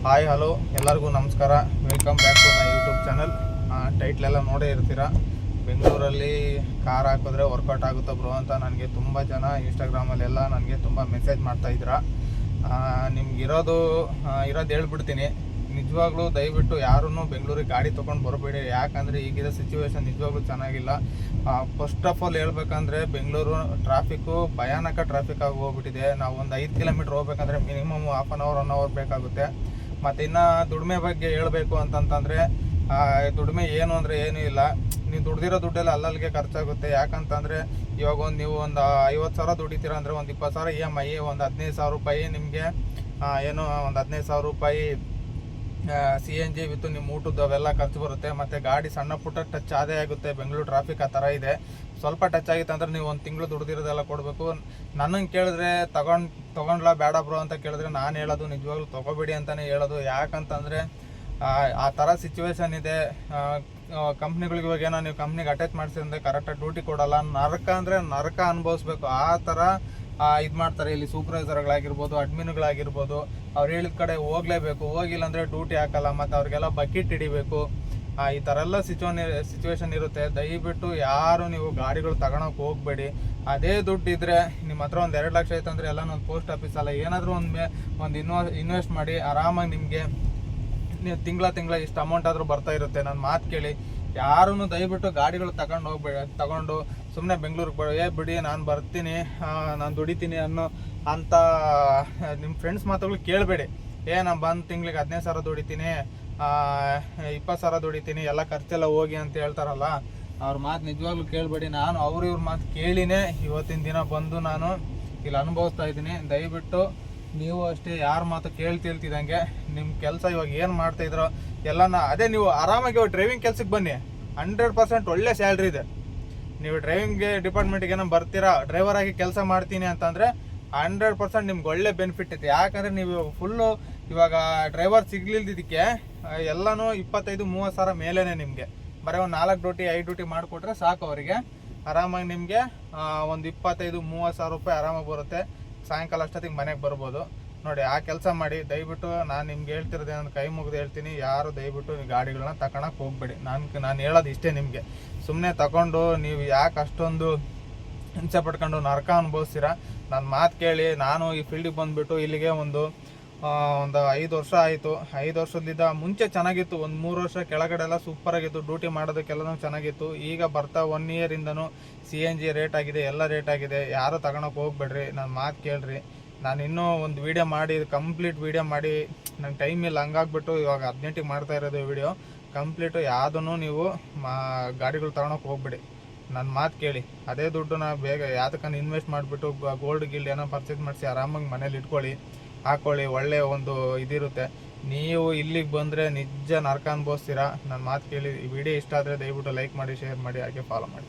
Hi hello ಎಲ್ಲರಿಗೂ ನಮಸ್ಕಾರ. Welcome back to my YouTube channel. ಟೈಟ್ಲೆಲ್ಲ ನೋಡೇ ಇರ್ತೀರ. ಬೆಂಗಳೂರಲ್ಲಿ ಕಾರ್ ಹಾಕಿದ್ರೆ ವರ್ಕೌಟ್ ಆಗುತ್ತಾ ಬ್ರೋ ಅಂತ ನನಗೆ ತುಂಬ ಜನ ಇನ್ಸ್ಟಾಗ್ರಾಮಲ್ಲೆಲ್ಲ ನನಗೆ ತುಂಬ ಮೆಸೇಜ್ ಮಾಡ್ತಾಯಿದ್ದೀರ. ನಿಮ್ಗಿರೋದು ಹೇಳ್ಬಿಡ್ತೀನಿ. ನಿಜವಾಗ್ಲೂ ದಯವಿಟ್ಟು ಯಾರೂ ಬೆಂಗಳೂರಿಗೆ ಗಾಡಿ ತೊಗೊಂಡು ಬರಬೇಡಿ. ಯಾಕಂದರೆ ಈಗಿರೋ ಸಿಚುವೇಶನ್ ನಿಜವಾಗ್ಲೂ ಚೆನ್ನಾಗಿಲ್ಲ. ಫಸ್ಟ್ ಆಫ್ ಆಲ್ ಹೇಳ್ಬೇಕಂದ್ರೆ ಬೆಂಗಳೂರು ಟ್ರಾಫಿಕ್ಕು ಭಯಾನಕ ಟ್ರಾಫಿಕ್ ಆಗಿ ಹೋಗ್ಬಿಟ್ಟಿದೆ. ನಾವು ಒಂದು 5 ಕಿಲೋಮೀಟ್ರ್ ಹೋಗ್ಬೇಕಂದ್ರೆ minimum half an hour 1 hour ಬೇಕಾಗುತ್ತೆ. ಮತ್ತು ಇನ್ನು ದುಡಿಮೆ ಬಗ್ಗೆ ಹೇಳಬೇಕು ಅಂತಂತಂದರೆ ದುಡಿಮೆ ಏನು ಅಂದರೆ ಏನೂ ಇಲ್ಲ. ನೀವು ದುಡ್ದಿರೋ ದುಡ್ಡೆಲ್ಲ ಅಲ್ಲಲ್ಲಿಗೆ ಖರ್ಚಾಗುತ್ತೆ. ಯಾಕಂತಂದರೆ ಇವಾಗ ನೀವು ಒಂದು 50,000 ದುಡಿತೀರ ಅಂದರೆ ಒಂದು 20,000 EMI, ಒಂದು 15,000 ರೂಪಾಯಿ ನಿಮಗೆ ಏನು ಒಂದು 15,000 ರೂಪಾಯಿ CNG ವಿತ್ತು ನಿಮ್ಮ ಊಟದ್ದು ಅವೆಲ್ಲ ಖರ್ಚು ಬರುತ್ತೆ. ಮತ್ತು ಗಾಡಿ ಸಣ್ಣ ಪುಟ್ಟ ಟಚ್ ಆದೇ ಆಗುತ್ತೆ. ಬೆಂಗಳೂರು ಟ್ರಾಫಿಕ್ ಆ ಥರ ಇದೆ. ಸ್ವಲ್ಪ ಟಚ್ ಆಗಿತ್ತು ಅಂದರೆ ನೀವು ಒಂದು ತಿಂಗಳು ದುಡ್ದಿರೋದೆಲ್ಲ ಕೊಡಬೇಕು. ನನಗೆ ಕೇಳಿದ್ರೆ ತೊಗೊಂಡ್ಲಾ ಬೇಡ ಬ್ರೋ ಅಂತ ಕೇಳಿದ್ರೆ ನಾನು ಹೇಳೋದು ನಿಜವಾಗ್ಲೂ ತೊಗೋಬೇಡಿ ಅಂತಲೇ ಹೇಳೋದು. ಯಾಕಂತಂದರೆ ಆ ಥರ ಸಿಚುವೇಶನ್ ಇದೆ. ಕಂಪ್ನಿಗಳಿಗೆ ಇವಾಗೇನೋ ನೀವು ಕಂಪ್ನಿಗೆ ಅಟ್ಯಾಚ್ ಮಾಡಿಸಿದ್ರೆ ಕರೆಕ್ಟಾಗಿ ಡ್ಯೂಟಿ ಕೊಡೋಲ್ಲ. ನರಕ ಅಂದರೆ ನರಕ ಅನುಭವಿಸ್ಬೇಕು. ಆ ಥರ ಇದು ಮಾಡ್ತಾರೆ. ಇಲ್ಲಿ ಸೂಪರ್ವೈಸರ್ಗಳಾಗಿರ್ಬೋದು, ಅಡ್ಮಿನ್ಗಳಾಗಿರ್ಬೋದು, ಅವ್ರು ಹೇಳಿದ ಕಡೆ ಹೋಗಲೇಬೇಕು. ಹೋಗಿಲ್ಲ ಅಂದರೆ ಡ್ಯೂಟಿ ಹಾಕಲ್ಲ. ಮತ್ತು ಅವ್ರಿಗೆಲ್ಲ ಬಕೆಟ್ ಹಿಡಿಬೇಕು. ಈ ಥರ ಎಲ್ಲ ಸಿಚುವೇಶನ್ ಇರುತ್ತೆ. ದಯವಿಟ್ಟು ಯಾರು ನೀವು ಗಾಡಿಗಳು ತಗೊಳಕ್ಕೆ ಹೋಗಬೇಡಿ. ಅದೇ ದುಡ್ಡು ಇದ್ದರೆ ನಿಮ್ಮ ಹತ್ರ ಒಂದು 2 ಲಕ್ಷ ಆಯ್ತು ಅಂದರೆ ಎಲ್ಲ ಒಂದು ಪೋಸ್ಟ್ ಆಫೀಸಲ್ಲ ಏನಾದರೂ ಒಂದು ಇನ್ವೆಸ್ಟ್ ಮಾಡಿ ಆರಾಮಾಗಿ ನಿಮಗೆ ನೀವು ತಿಂಗಳ ಇಷ್ಟು ಅಮೌಂಟ್ ಆದರೂ ಬರ್ತಾ ಇರುತ್ತೆ. ನನ್ನ ಮಾತು ಕೇಳಿ. ಯಾರೂ ದಯವಿಟ್ಟು ಗಾಡಿಗಳು ತಗೊಂಡು ಸುಮ್ಮನೆ ಬೆಂಗಳೂರಿಗೆ ಬಿಡಿ ನಾನು ಬರ್ತೀನಿ, ನಾನು ದುಡಿತೀನಿ ಅಂತ ನಿಮ್ಮ ಫ್ರೆಂಡ್ಸ್ ಮಾತುಗಳು ಕೇಳಬೇಡಿ. ನಾನು ಬಂದು ತಿಂಗಳಿಗೆ 15,000 ದುಡಿತೀನಿ, 20,000 ದುಡಿತೀನಿ, ಎಲ್ಲ ಖರ್ಚೆಲ್ಲ ಹೋಗಿ ಅಂತ ಹೇಳ್ತಾರಲ್ಲ, ಅವ್ರ ಮಾತು ನಿಜವಾಗ್ಲೂ ಕೇಳಬೇಡಿ. ನಾನು ಇವ್ರ ಮಾತು ಕೇಳಿನೇ ಇವತ್ತಿನ ದಿನ ಬಂದು ನಾನು ಇಲ್ಲಿ ಅನುಭವಿಸ್ತಾ ಇದ್ದೀನಿ. ದಯವಿಟ್ಟು ನೀವು ಅಷ್ಟೇ ಯಾರ ಮಾತು ಕೇಳ್ತಿಲ್ತಿದಂಗೆ ನಿಮ್ಮ ಕೆಲಸ ಇವಾಗ ಏನು ಮಾಡ್ತಾಯಿದ್ರೋ ಎಲ್ಲನ ಅದೇ ನೀವು ಆರಾಮಾಗಿ ಡ್ರೈವಿಂಗ್ ಕೆಲ್ಸಕ್ಕೆ ಬನ್ನಿ. 100% ಒಳ್ಳೆ ಸ್ಯಾಲ್ರಿ ಇದೆ. ನೀವು ಡ್ರೈವಿಂಗ್ ಡಿಪಾರ್ಟ್ಮೆಂಟಿಗೆ ಏನೋ ಬರ್ತೀರಾ, ಡ್ರೈವರ್ ಆಗಿ ಕೆಲಸ ಮಾಡ್ತೀನಿ ಅಂತಂದರೆ 100% ನಿಮ್ಗೆ ಒಳ್ಳೆ ಬೆನಿಫಿಟ್ ಐತೆ. ಯಾಕಂದರೆ ನೀವು ಫುಲ್ಲು ಇವಾಗ ಡ್ರೈವರ್ ಸಿಗ್ಲಿಲ್ದಿದ್ದಕ್ಕೆ ಎಲ್ಲನೂ 25-30 ಸಾವಿರ ಮೇಲೇ ನಿಮಗೆ ಬರೀ ಒಂದು 4 ಡ್ಯೂಟಿ 5 ಡ್ಯೂಟಿ ಮಾಡಿಕೊಟ್ರೆ ಸಾಕು. ಅವರಿಗೆ ಆರಾಮಾಗಿ ನಿಮಗೆ ಒಂದು 25-30 ಸಾವಿರ ರೂಪಾಯಿ ಆರಾಮಾಗಿ ಬರುತ್ತೆ. ಸಾಯಂಕಾಲ ಅಷ್ಟೊತ್ತಿಗೆ ಮನೆಗೆ ಬರ್ಬೋದು. ನೋಡಿ, ಆ ಕೆಲಸ ಮಾಡಿ. ದಯವಿಟ್ಟು ನಾನು ನಿಮ್ಗೆ ಹೇಳ್ತಿರೋದೇನಂದ್ರೆ ಕೈ ಮುಗಿದು ಹೇಳ್ತೀನಿ, ಯಾರು ದಯವಿಟ್ಟು ನೀವು ಗಾಡಿಗಳನ್ನ ತಗೊಳಕ್ಕೆ ಹೋಗಬೇಡಿ. ನಾನು ಹೇಳೋದು ಇಷ್ಟೇ ನಿಮಗೆ. ಸುಮ್ಮನೆ ತಗೊಂಡು ನೀವು ಯಾಕೆ ಅಷ್ಟೊಂದು ಹಿಂಸೆ ಪಡ್ಕೊಂಡು ನರಕ ಅನುಭವಿಸ್ತೀರ. ನನ್ನ ಮಾತು ಕೇಳಿ. ನಾನು ಈ ಫೀಲ್ಡಿಗೆ ಬಂದುಬಿಟ್ಟು ಇಲ್ಲಿಗೆ ಒಂದು 5 ವರ್ಷ ಆಯಿತು. 5 ವರ್ಷದಿಂದ ಮುಂಚೆ ಚೆನ್ನಾಗಿತ್ತು. ಒಂದು 3 ವರ್ಷ ಕೆಳಗಡೆ ಎಲ್ಲ ಸೂಪರಾಗಿತ್ತು. ಡ್ಯೂಟಿ ಮಾಡೋದಕ್ಕೆಲ್ಲನೂ ಚೆನ್ನಾಗಿತ್ತು. ಈಗ ಬರ್ತಾ 1 ಇಯರಿಂದನೂ CNG ರೇಟ್ ಆಗಿದೆ, ಎಲ್ಲ ರೇಟ್ ಆಗಿದೆ. ಯಾರು ತಗೊಳಕ್ಕೆ ಹೋಗ್ಬೇಡ್ರಿ. ನನ್ನ ಮಾತು ಕೇಳ್ರಿ. ನಾನು ಇನ್ನೂ ಒಂದು ವೀಡಿಯೋ ಮಾಡಿ ಕಂಪ್ಲೀಟ್ ವೀಡಿಯೋ ಮಾಡಿ ನಂಗೆ ಟೈಮ್ ಇಲ್ಲ, ಹಂಗಾಗ್ಬಿಟ್ಟು ಇವಾಗ 18ಗೆ ಮಾಡ್ತಾ ಇರೋದು ವೀಡಿಯೋ ಕಂಪ್ಲೀಟು. ಯಾವುದನ್ನು ನೀವು ಗಾಡಿಗಳು ತಗೊಳಕ್ಕೆ ಹೋಗ್ಬೇಡಿ. ನನ್ನ ಮಾತು ಕೇಳಿ. ಅದೇ ದುಡ್ಡನ್ನ ಬೇಗ ಯಾವುದಕ್ಕನ್ನು ಇನ್ವೆಸ್ಟ್ ಮಾಡಿಬಿಟ್ಟು ಗೋಲ್ಡ್ ಏನೋ ಪರ್ಚೇಸ್ ಮಾಡಿಸಿ ಆರಾಮಾಗಿ ಮನೇಲಿ ಇಟ್ಕೊಳ್ಳಿ, ಹಾಕ್ಕೊಳ್ಳಿ. ಒಳ್ಳೆ ಒಂದು ಇದಿರುತ್ತೆ. ನೀವು ಇಲ್ಲಿಗೆ ಬಂದರೆ ನಿಜ ನರಕ ಅನುಭವಿಸ್ತೀರಾ. ನನ್ನ ಮಾತು ಕೇಳಿ. ಈ ವಿಡಿಯೋ ಇಷ್ಟ ಆದರೆ ದಯವಿಟ್ಟು ಲೈಕ್ ಮಾಡಿ, ಶೇರ್ ಮಾಡಿ, ಹಾಗೆ ಫಾಲೋ ಮಾಡಿ.